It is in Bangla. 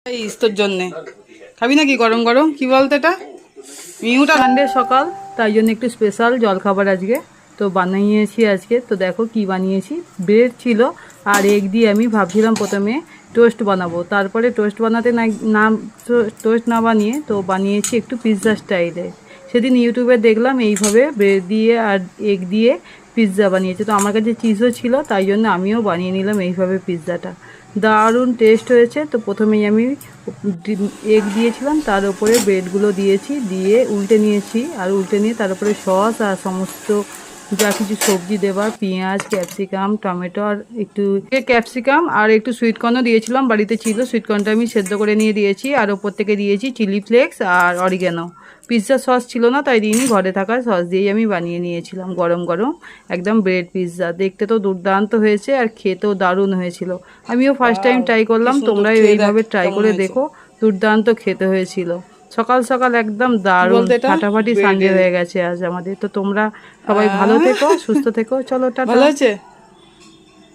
এই তোর জন্যে খাবি নাকি গরম গরম কি বলতো এটা মিউটা সানডে সকাল তাই জন্য একটু স্পেশাল জলখাবার আজকে তো বানিয়েছি আজকে। তো দেখো কি বানিয়েছি, ব্রেড ছিল আর এগ দিয়ে আমি ভাবছিলাম প্রথমে টোস্ট বানাবো, তারপরে টোস্ট বানাতে না টোস্ট না বানিয়ে তো বানিয়েছি একটু পিৎজা স্টাইলে। সেদিন ইউটিউবে দেখলাম এইভাবে ব্রেড দিয়ে আর এগ দিয়ে পিৎজা বানিয়েছে, তো আমার কাছে চিজও ছিল তাই জন্য আমিও বানিয়ে নিলাম এইভাবে পিৎজাটা। দারুণ টেস্ট হয়েছে। তো প্রথমেই আমি এগ দিয়েছিলাম, তার উপরে ব্রেডগুলো দিয়েছি, দিয়ে উল্টে নিয়েছি আর উল্টে নিয়ে তার উপরে সস আর সমস্ত যা কিছু সবজি দেবার, পেঁয়াজ, ক্যাপসিকাম, টমেটো আর একটু ক্যাপসিকাম আর একটু সুইটকর্নও দিয়েছিলাম, বাড়িতে ছিল সুইটকর্নটা আমি সেদ্ধ করে নিয়ে দিয়েছি। আর ওপর থেকে দিয়েছি চিলি ফ্লেক্স আর অরিগ্যানো। পিৎজা সস ছিল না তাই দিইনি, ঘরে থাকা সস দিয়েই আমি বানিয়ে নিয়েছিলাম গরম গরম একদম ব্রেড পিৎজা। দেখতে তো দুর্দান্ত হয়েছে আর খেতেও দারুণ হয়েছিল। আমিও ফার্স্ট টাইম ট্রাই করলাম, তোমরাও এইভাবে ট্রাই করে দেখো, দুর্দান্ত খেতে হয়েছিল। সকাল সকাল একদম দারুণ ফাটাফাটি সানডে হয়ে গেছে আজ আমাদের। তো তোমরা সবাই ভালো থেকো, সুস্থ থেকো, চলো টাটা। ভালো আছে।